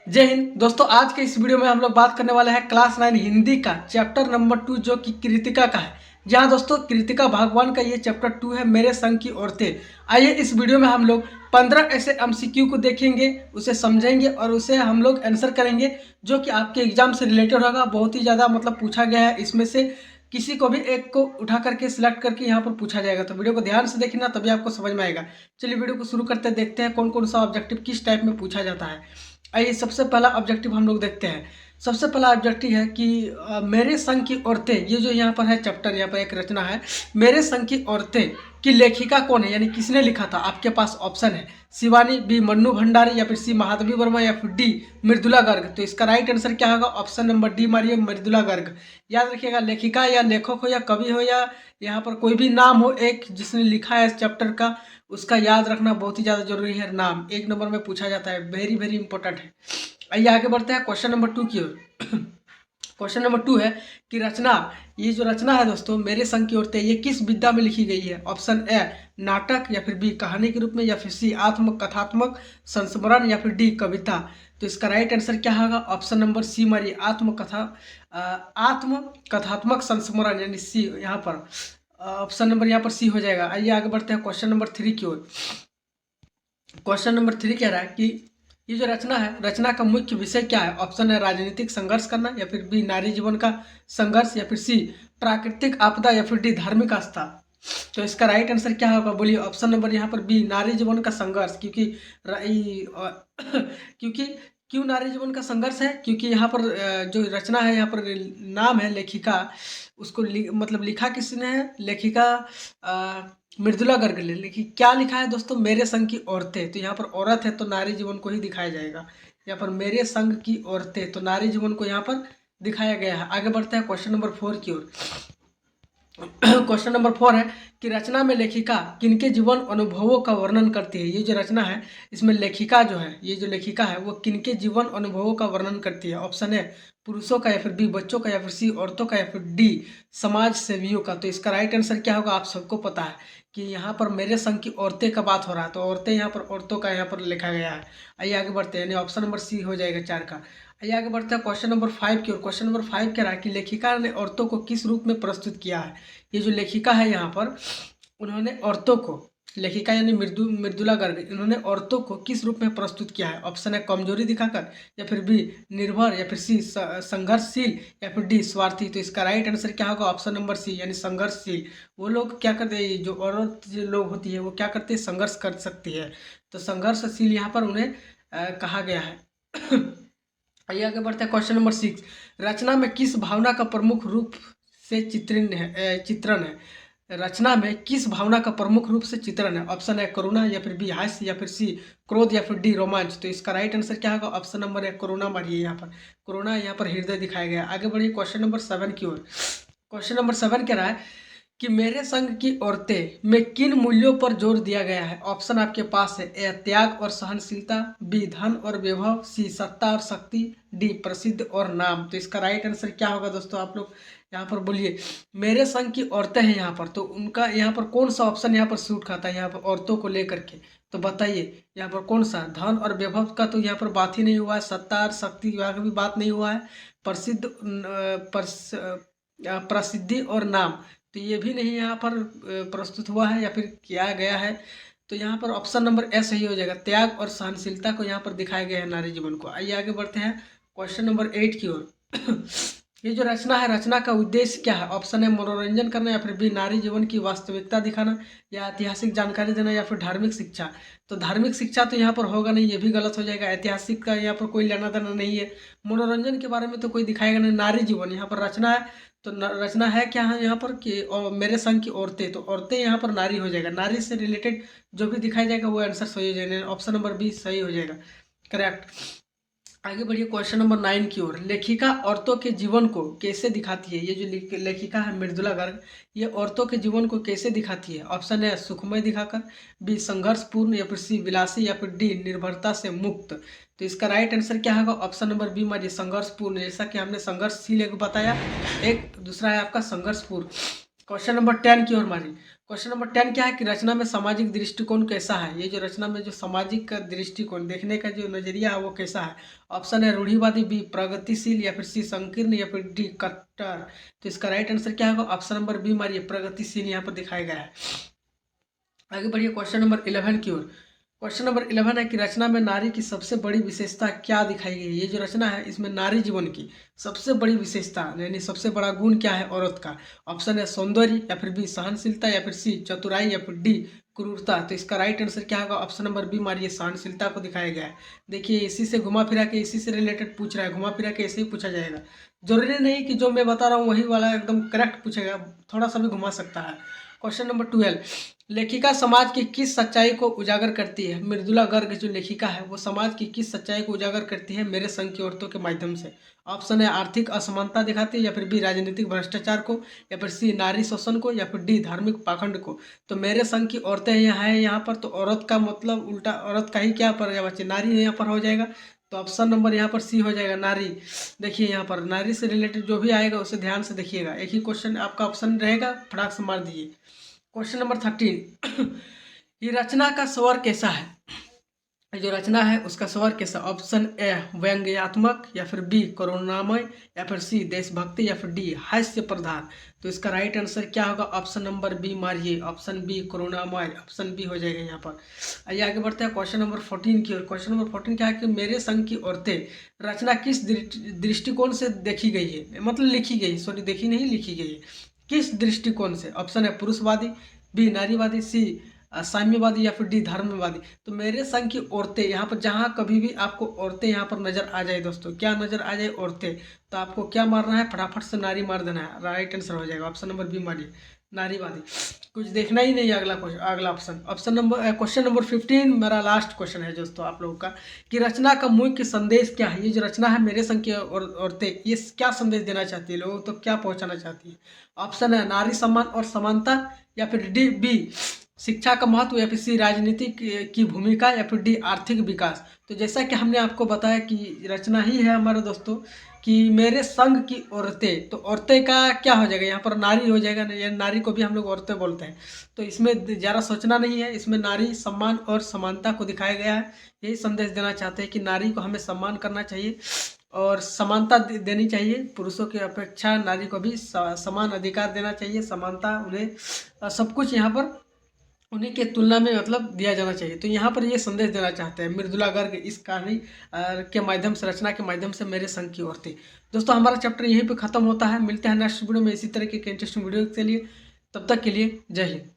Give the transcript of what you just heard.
जय हिंद दोस्तों। आज के इस वीडियो में हम लोग बात करने वाले हैं क्लास 9 हिंदी का चैप्टर नंबर 2 जो कि कृतिका का है। जहां दोस्तों कृतिका भगवान का ये चैप्टर 2 है, मेरे संग की औरतें। आइए इस वीडियो में हम लोग 15 ऐसे एमसीक्यू को देखेंगे, उसे समझेंगे और उसे हम लोग आंसर करेंगे जो कि आपके एग्जाम से रिलेटेड होगा। बहुत ही ज़्यादा मतलब पूछा गया है, इसमें से किसी को भी एक को उठा करके सिलेक्ट करके यहाँ पर पूछा जाएगा। तो वीडियो को ध्यान से देखना, तभी आपको समझ में आएगा। चलिए वीडियो को शुरू करते हैं, देखते हैं कौन कौन सा ऑब्जेक्टिव किस टाइप में पूछा जाता है। आइए सबसे पहला ऑब्जेक्टिव हम लोग देखते हैं। सबसे पहला ऑब्जेक्टिव है कि मेरे संग की औरतें, ये जो यहाँ पर है चैप्टर, यहाँ पर एक रचना है मेरे संग की औरतें की लेखिका कौन है, यानी किसने लिखा था। आपके पास ऑप्शन है शिवानी, बी मन्नू भंडारी, या फिर सी महादेवी वर्मा, या फिर डी मृदुला गर्ग। तो इसका राइट आंसर क्या होगा? ऑप्शन नंबर डी मारिए, मृदुला गर्ग। याद रखिएगा, लेखिका या लेखक हो या कवि हो या यहाँ पर कोई भी नाम हो एक जिसने लिखा है इस चैप्टर का, उसका याद रखना बहुत ही ज़्यादा जरूरी है। नाम एक नंबर में पूछा जाता है, वेरी वेरी इंपॉर्टेंट है। आइए आगे बढ़ते हैं क्वेश्चन नंबर 2 की ओर। क्वेश्चन नंबर 2 है कि रचना, ये जो रचना है दोस्तों मेरे संग की औरतें, ये किस विधा में लिखी गई है। ऑप्शन ए नाटक, या फिर बी कहानी के रूप में, या फिर सी आत्म कथात्मक संस्मरण, या फिर डी कविता। तो इसका राइट आंसर क्या होगा? ऑप्शन नंबर सी मारिए, आत्म कथात्मक संस्मरण, यानी सी यहाँ पर ऑप्शन नंबर यहाँ पर सी हो जाएगा। आइए आगे बढ़ते हैं क्वेश्चन नंबर 3 की ओर। क्वेश्चन नंबर 3 कह रहा है कि ये जो रचना है, रचना का मुख्य विषय क्या है। ऑप्शन है राजनीतिक संघर्ष करना, या फिर बी नारी जीवन का संघर्ष, या फिर सी प्राकृतिक आपदा, या फिर डी धार्मिक आस्था। तो इसका राइट आंसर क्या होगा? बोलिए। ऑप्शन नंबर यहाँ पर बी नारी जीवन का संघर्ष। क्योंकि क्यों नारी जीवन का संघर्ष है? क्योंकि यहाँ पर जो रचना है, यहाँ पर नाम है लेखिका, उसको मतलब लिखा किसने है? लेखिका मृदुला गर्ग ने लिखी। क्या लिखा है दोस्तों? मेरे संग की औरतें। तो यहाँ पर औरत है तो नारी जीवन को ही दिखाया जाएगा। यहाँ पर मेरे संग की औरतें, तो नारी जीवन को यहाँ पर दिखाया गया है। आगे बढ़ते हैं क्वेश्चन नंबर 4 की ओर। क्वेश्चन नंबर 4 है कि रचना में लेखिका किनके जीवन अनुभवों का वर्णन करती है। ये जो रचना है इसमें लेखिका जो है, ये जो लेखिका है वो किनके जीवन अनुभवों का वर्णन करती है। ऑप्शन है पुरुषों का, या फिर बी बच्चों का, या फिर सी औरतों का, या फिर डी समाज सेवियों का। तो इसका राइट आंसर क्या होगा? आप सबको पता है कि यहाँ पर मेरे संग की औरतें का बात हो रहा है, तो औरतें यहाँ पर औरतों का यहाँ पर लिखा गया है। आइए आगे बढ़ते हैं, यानी ऑप्शन नंबर सी हो जाएगा 4 का। आइए आगे बढ़ते हैं क्वेश्चन नंबर 5 की ओर। क्वेश्चन नंबर 5 कह रहा है कि लेखिका ने औरतों को किस रूप में प्रस्तुत किया है। ये जो लेखिका है यहाँ पर, उन्होंने औरतों को, लेखिका यानी मृदुला गर्ग, इन्होंने औरतों को किस रूप में प्रस्तुत किया है। ऑप्शन है कमजोरी दिखाकर, या फिर बी निर्भर, या फिर सी संघर्षशील, या फिर डी स्वार्थी। तो इसका राइट आंसर क्या होगा? ऑप्शन नंबर सी, यानी संघर्षशील। वो लोग क्या करते हैं, जो औरत जो लोग होती है वो क्या करते हैं? संघर्ष कर सकती है। तो संघर्षशील यहाँ पर उन्हें कहा गया है। आइए आगे बढ़ते हैं क्वेश्चन नंबर 6। रचना में किस भावना का प्रमुख रूप से चित्रण है। रचना में किस भावना का प्रमुख रूप से चित्रण है। ऑप्शन है करुणा, या फिर बी हास्य, या फिर सी क्रोध, या फिर डी रोमांच। तो इसका राइट आंसर क्या होगा? ऑप्शन नंबर है करुणा मारिए। यहाँ पर करुणा, यहाँ पर हृदय दिखाया गया है। आगे बढ़िए क्वेश्चन नंबर 7 की ओर। क्वेश्चन नंबर 7 कह रहा है कि मेरे संग की औरतें में किन मूल्यों पर जोर दिया गया है। ऑप्शन आपके पास है ए त्याग और सहनशीलता, बी धन और वैभव, सी सत्ता और शक्ति, डी प्रसिद्ध और नाम। तो इसका राइट आंसर क्या होगा दोस्तों? आप लोग यहाँ पर बोलिए। मेरे संग की औरतें हैं यहाँ पर, तो उनका यहाँ पर कौन सा ऑप्शन यहाँ पर सूट खाता है यहाँ पर औरतों को लेकर के? तो बताइए यहाँ पर कौन सा? धन और वैभव का तो यहाँ पर बात ही नहीं हुआ है, सत्ता और शक्ति का भी बात नहीं हुआ है, प्रसिद्ध प्रसिद्धि और नाम, तो ये भी नहीं यहाँ पर प्रस्तुत हुआ है या फिर किया गया है। तो यहाँ पर ऑप्शन नंबर ए सही हो जाएगा, त्याग और सहनशीलता को यहाँ पर दिखाया गया है नारी जीवन को। आइए आगे बढ़ते हैं क्वेश्चन नंबर 8 की ओर। ये जो रचना है, रचना का उद्देश्य क्या है। ऑप्शन है मनोरंजन करना, या फिर बी नारी जीवन की वास्तविकता दिखाना, या ऐतिहासिक जानकारी देना, या फिर धार्मिक शिक्षा। तो धार्मिक शिक्षा तो यहाँ पर होगा नहीं, ये भी गलत हो जाएगा। ऐतिहासिक का यहाँ पर कोई लेना देना नहीं है। मनोरंजन के बारे में तो कोई दिखाएगा नहीं। नारी जीवन यहाँ पर रचना है, तो रचना है क्या है यहाँ पर कि मेरे संग की औरतें, तो औरतें यहाँ पर नारी हो जाएगा। नारी से रिलेटेड जो भी दिखाया जाएगा वो आंसर सही हो जाएगा। ऑप्शन नंबर बी सही हो जाएगा, करेक्ट। आगे बढ़िए क्वेश्चन नंबर 9 की ओर। लेखिका औरतों के जीवन को कैसे दिखाती है। ये जो लेखिका है मृदुला गर्ग, ये औरतों के जीवन को कैसे दिखाती है। ऑप्शन है सुखमय दिखाकर, बी संघर्षपूर्ण, या फिर सी विलासी, या फिर डी निर्भरता से मुक्त। तो इसका राइट आंसर क्या होगा? ऑप्शन नंबर बी मारिए, संघर्षपूर्ण। जैसा कि हमने संघर्षशील एक बताया, एक दूसरा है आपका संघर्षपूर्ण। क्वेश्चन नंबर 10 की ओर मारिए। क्वेश्चन नंबर 10 क्या है कि रचना में सामाजिक दृष्टिकोण कैसा है। ये जो रचना में जो सामाजिक का दृष्टिकोण देखने का जो नजरिया है वो कैसा है। ऑप्शन है रूढ़िवादी, बी प्रगतिशील, या फिर सी संकीर्ण, या फिर डी कट्टर। तो इसका राइट आंसर क्या होगा, ऑप्शन नंबर बी मारिए, प्रगतिशील यहाँ पर दिखाया गया है। आगे बढ़िए क्वेश्चन नंबर 11 की ओर। क्वेश्चन नंबर 11 है कि रचना में नारी की सबसे बड़ी विशेषता क्या दिखाई गई है। ये जो रचना है इसमें नारी जीवन की सबसे बड़ी विशेषता यानी सबसे बड़ा गुण क्या है औरत का। ऑप्शन है सौंदर्य, या फिर बी सहनशीलता, या फिर सी चतुराई, या फिर डी क्रूरता। तो इसका राइट आंसर क्या होगा, ऑप्शन नंबर बी मारिए, सहनशीलता को दिखाया गया है। देखिए इसी से घुमा फिरा के इसी से रिलेटेड पूछ रहा है, घुमा फिरा के ऐसे ही पूछा जाएगा। जरूरी नहीं कि जो मैं बता रहा हूँ वही वाला एकदम करेक्ट पूछेगा, थोड़ा सा भी घुमा सकता है। क्वेश्चन नंबर 12, लेखिका समाज की किस सच्चाई को उजागर करती है। मृदुला गर्ग जो लेखिका है वो समाज की किस सच्चाई को उजागर करती है मेरे संग की औरतों के माध्यम से। ऑप्शन है आर्थिक असमानता दिखाती है, या फिर बी राजनीतिक भ्रष्टाचार को, या फिर सी नारी शोषण को, या फिर डी धार्मिक पाखंड को। तो मेरे संग की औरतें यहाँ है, यहाँ पर तो औरत का मतलब उल्टा औरत का ही क्या पर बच्चे नारी यहाँ पर हो जाएगा। तो ऑप्शन नंबर यहाँ पर सी हो जाएगा, नारी। देखिए यहाँ पर नारी से रिलेटेड जो भी आएगा उसे ध्यान से देखिएगा। एक ही क्वेश्चन आपका ऑप्शन रहेगा, फटाक से मार दीजिए। क्वेश्चन नंबर 13, ये रचना का स्वर कैसा है। ये जो रचना है उसका स्वर कैसा। ऑप्शन ए व्यंग्यात्मक, या फिर बी करुणामय, या फिर सी देशभक्ति, या फिर डी हास्य प्रधान। तो इसका राइट आंसर क्या होगा, ऑप्शन नंबर बी मारिए, ऑप्शन बी करुणामय, ऑप्शन बी हो जाएगा यहाँ पर। आइए आगे बढ़ते हैं क्वेश्चन नंबर 14 की ओर। क्वेश्चन नंबर 14 क्या है कि मेरे संग की औरतें रचना किस दृष्टिकोण से देखी गई है, मतलब लिखी गई, सॉरी देखी नहीं लिखी गई है, किस दृष्टिकोण से। ऑप्शन है पुरुषवादी, बी नारीवादी, सी साम्यवादी, या फिर डी धर्मवादी। तो मेरे संग की औरतें यहाँ पर जहाँ कभी भी आपको औरतें यहाँ पर नजर आ जाए दोस्तों, क्या नजर आ जाए औरतें, तो आपको क्या मारना है, फटाफट से नारी मार देना है। राइट आंसर हो जाएगा ऑप्शन नंबर बी मारिए, नारीवादी। कुछ देखना ही नहीं। अगला क्वेश्चन, अगला ऑप्शन नंबर क्वेश्चन नंबर 15 मेरा लास्ट क्वेश्चन है दोस्तों आप लोगों का, कि रचना का मुख्य संदेश क्या है। ये जो रचना है मेरे संग की औरतें ये क्या संदेश देना चाहती है लोगों, तो क्या पहुंचाना चाहती है। ऑप्शन है नारी सम्मान और समानता, या फिर डी बी शिक्षा का महत्व, या फिर सी राजनीति की भूमिका, या फिर डी आर्थिक विकास। तो जैसा कि हमने आपको बताया कि रचना ही है हमारे दोस्तों कि मेरे संग की औरतें, तो औरतें का क्या हो जाएगा यहाँ पर, नारी हो जाएगा। या नारी को भी हम लोग औरतें बोलते हैं, तो इसमें ज़्यादा सोचना नहीं है। इसमें नारी सम्मान और समानता को दिखाया गया है। यही संदेश देना चाहते हैं कि नारी को हमें सम्मान करना चाहिए और समानता देनी चाहिए। पुरुषों की अपेक्षा नारी को भी समान अधिकार देना चाहिए, समानता उन्हें सब कुछ यहाँ पर उन्हीं के तुलना में मतलब दिया जाना चाहिए। तो यहाँ पर ये संदेश देना चाहते हैं मृदुला गर्ग इस कहानी के माध्यम से, रचना के माध्यम से मेरे संग की औरतें। दोस्तों हमारा चैप्टर यहीं पे खत्म होता है। मिलते हैं नेक्स्ट वीडियो में इसी तरह के इंटरेस्टिंग वीडियो के लिए। तब तक के लिए जय हिंद।